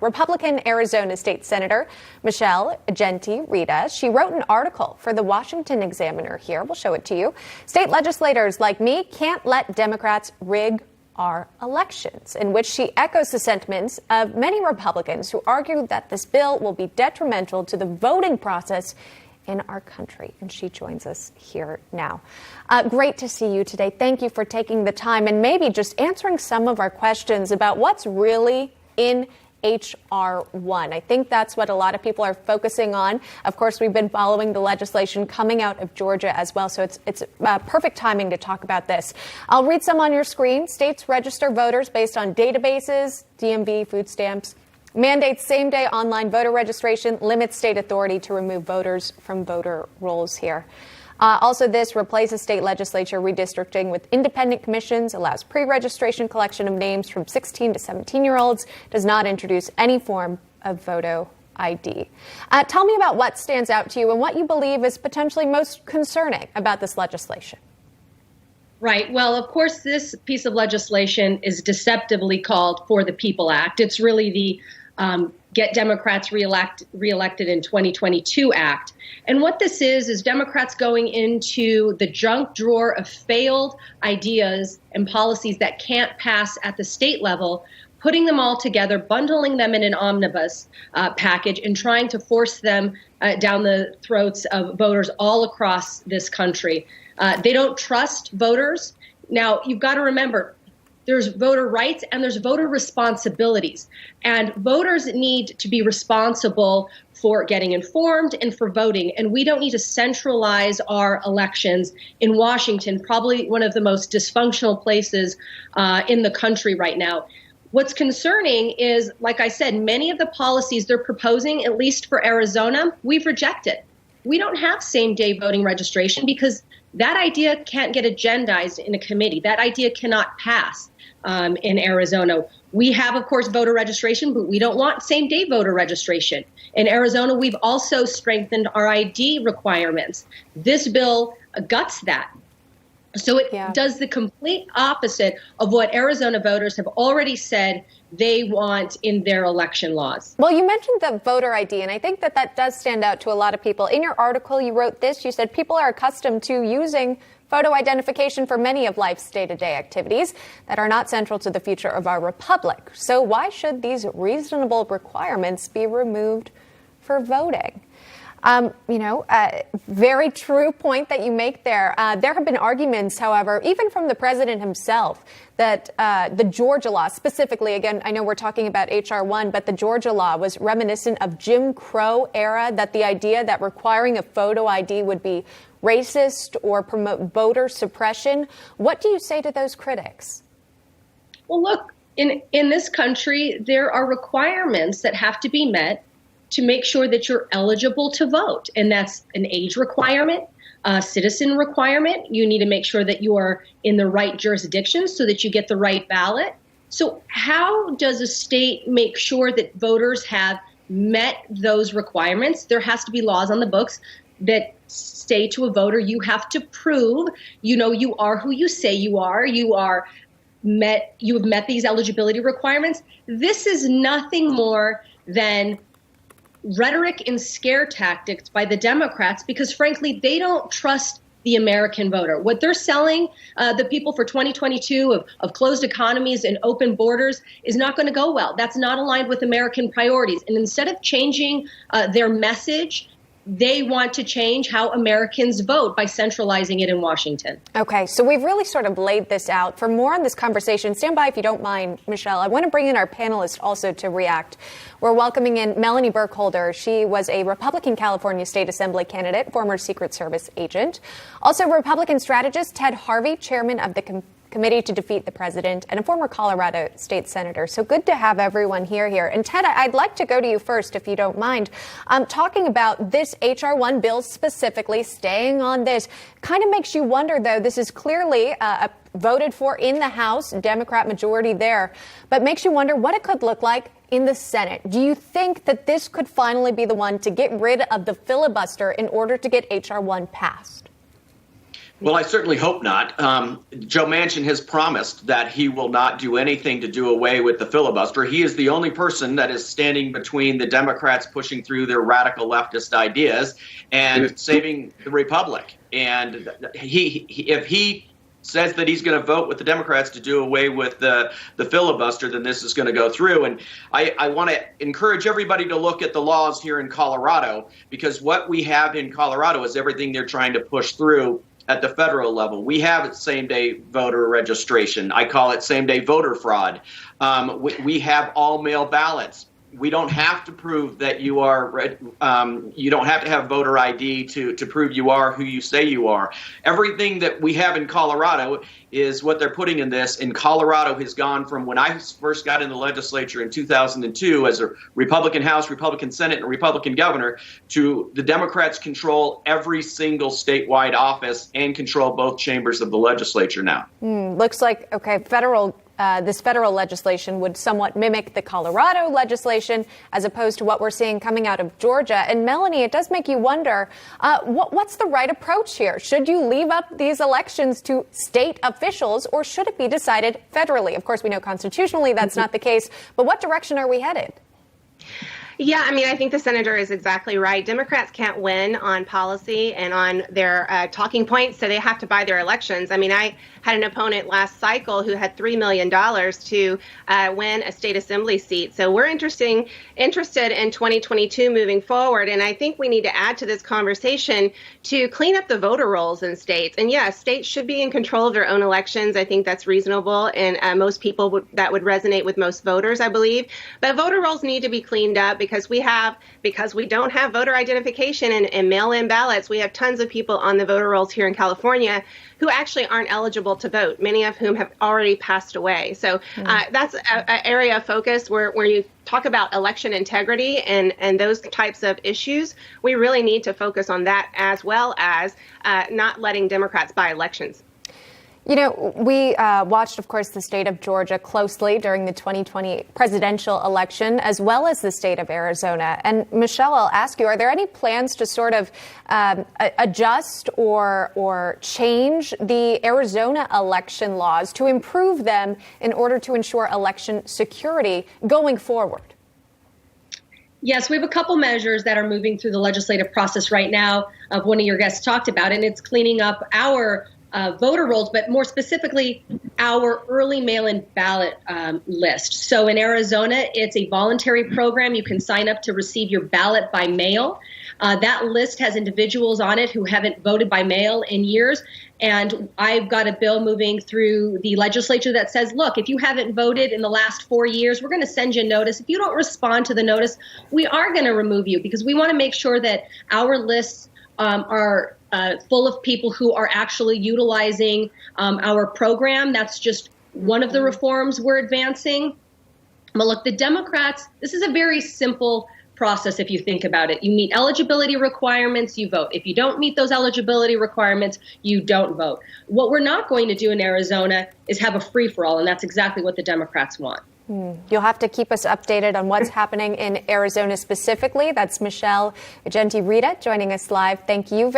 Republican Arizona State Senator Michelle Ugenti-Rita. She wrote an article for the Washington Examiner here. We'll show it to you. State legislators like me can't let Democrats rig our elections, in which she echoes the sentiments of many Republicans who argue that this bill will be detrimental to the voting process in our country. And she joins us here now. Great to see you today. Thank you for taking the time and maybe just answering some of our questions about what's really in H.R. 1. I think that's what a lot of people are focusing on. Of course, we've been following the legislation coming out of Georgia as well, so it's perfect timing to talk about this. I'll read some on your screen. States register voters based on databases, DMV, food stamps, mandates same-day online voter registration, limits state authority to remove voters from voter rolls here. Also, this replaces state legislature redistricting with independent commissions, allows pre-registration collection of names from 16 to 17-year-olds, does not introduce any form of photo ID. Tell me about what stands out to you and what you believe is potentially most concerning about this legislation. Right. Well, of course, this piece of legislation is deceptively called For the People Act. It's really the Get Democrats reelected in 2022 Act. And what this is Democrats going into the junk drawer of failed ideas and policies that can't pass at the state level, putting them all together, bundling them in an omnibus package, and trying to force them down the throats of voters all across this country. They don't trust voters. Now, you've got to remember, there's voter rights and there's voter responsibilities. And voters need to be responsible for getting informed and for voting. And we don't need to centralize our elections in Washington, probably one of the most dysfunctional places in the country right now. What's concerning is, like I said, many of the policies they're proposing, at least for Arizona, we've rejected. We don't have same-day voting registration because that idea can't get agendized in a committee. That idea cannot pass in Arizona. We have, of course, voter registration, but we don't want same-day voter registration. In Arizona, we've also strengthened our ID requirements. This bill guts that. So it does the complete opposite of what Arizona voters have already said they want in their election laws. Well, you mentioned the voter ID, and I think that that does stand out to a lot of people. In your article, you wrote this. You said people are accustomed to using photo identification for many of life's day-to-day activities that are not central to the future of our republic. So why should these reasonable requirements be removed for voting? Very true point that you make there. There have been arguments, however, even from the president himself, that the Georgia law, specifically, again, I know we're talking about H.R. 1, but the Georgia law was reminiscent of Jim Crow era, that the idea that requiring a photo ID would be racist or promote voter suppression. What do you say to those critics? Well, look, in this country, there are requirements that have to be met to make sure that you're eligible to vote. And that's an age requirement, a citizen requirement. You need to make sure that you are in the right jurisdiction so that you get the right ballot. So how does a state make sure that voters have met those requirements? There has to be laws on the books that say to a voter, you have to prove, you are who you say you are. You have met these eligibility requirements. This is nothing more than rhetoric and scare tactics by the Democrats because, frankly, they don't trust the American voter. What they're selling the people for 2022 of closed economies and open borders is not going to go well. That's not aligned with American priorities. And instead of changing their message, they want to change how Americans vote by centralizing it in Washington. Okay, so we've really sort of laid this out. For more on this conversation, stand by if you don't mind, Michelle. I want to bring in our panelists also to react. We're welcoming in Melanie Burkholder. She was a Republican California State Assembly candidate, former Secret Service agent. Also, Republican strategist Ted Harvey, chairman of the Committee to Defeat the President, and a former Colorado state senator. So good to have everyone here. And Ted, I'd like to go to you first, if you don't mind. Talking about this H.R. 1 bill specifically, staying on this, kind of makes you wonder, though, this is clearly voted for in the House, Democrat majority there, but makes you wonder what it could look like in the Senate. Do you think that this could finally be the one to get rid of the filibuster in order to get H.R. 1 passed? Well, I certainly hope not. Joe Manchin has promised that he will not do anything to do away with the filibuster. He is the only person that is standing between the Democrats pushing through their radical leftist ideas and saving the republic. And if he says that he's going to vote with the Democrats to do away with the filibuster, then this is going to go through. And I want to encourage everybody to look at the laws here in Colorado, because what we have in Colorado is everything they're trying to push through at the federal level. We have same-day voter registration. I call it same-day voter fraud. We have all-mail ballots. We don't have to prove that you are, you don't have to have voter ID to prove you are who you say you are. Everything that we have in Colorado is what they're putting in this. And Colorado has gone from when I first got in the legislature in 2002 as a Republican House, Republican Senate, and Republican governor, to the Democrats control every single statewide office and control both chambers of the legislature now. Looks like, okay, this federal legislation would somewhat mimic the Colorado legislation as opposed to what we're seeing coming out of Georgia. And Melanie, it does make you wonder, what's the right approach here? Should you leave up these elections to state officials, or should it be decided federally? Of course, we know constitutionally that's not the case, but what direction are we headed? Yeah, I mean, I think the senator is exactly right. Democrats can't win on policy and on their talking points, so they have to buy their elections. I mean, I had an opponent last cycle who had $3 million to win a state assembly seat. So we're interested in 2022 moving forward. And I think we need to add to this conversation to clean up the voter rolls in states. And yes, states should be in control of their own elections. I think that's reasonable. And most people that would resonate with most voters, I believe. But voter rolls need to be cleaned up because we don't have voter identification and mail-in ballots. We have tons of people on the voter rolls here in California who actually aren't eligible to vote, many of whom have already passed away. So that's an area of focus where you talk about election integrity and those types of issues. We really need to focus on that, as well as not letting Democrats buy elections. You know, we watched, of course, the state of Georgia closely during the 2020 presidential election, as well as the state of Arizona. And Michelle, I'll ask you, are there any plans to sort of adjust or change the Arizona election laws to improve them in order to ensure election security going forward? Yes, we have a couple measures that are moving through the legislative process right now. One of your guests talked about, and it's cleaning up our voter rolls, but more specifically, our early mail-in ballot list. So in Arizona, it's a voluntary program. You can sign up to receive your ballot by mail. That list has individuals on it who haven't voted by mail in years. And I've got a bill moving through the legislature that says, look, if you haven't voted in the last 4 years, we're going to send you a notice. If you don't respond to the notice, we are going to remove you, because we want to make sure that our lists are full of people who are actually utilizing our program. That's just one of the reforms we're advancing. But look, the Democrats, this is a very simple process if you think about it. You meet eligibility requirements, you vote. If you don't meet those eligibility requirements, you don't vote. What we're not going to do in Arizona is have a free-for-all, and that's exactly what the Democrats want. You'll have to keep us updated on what's happening in Arizona specifically. That's Michelle Ugenti-Rita joining us live. Thank you very much.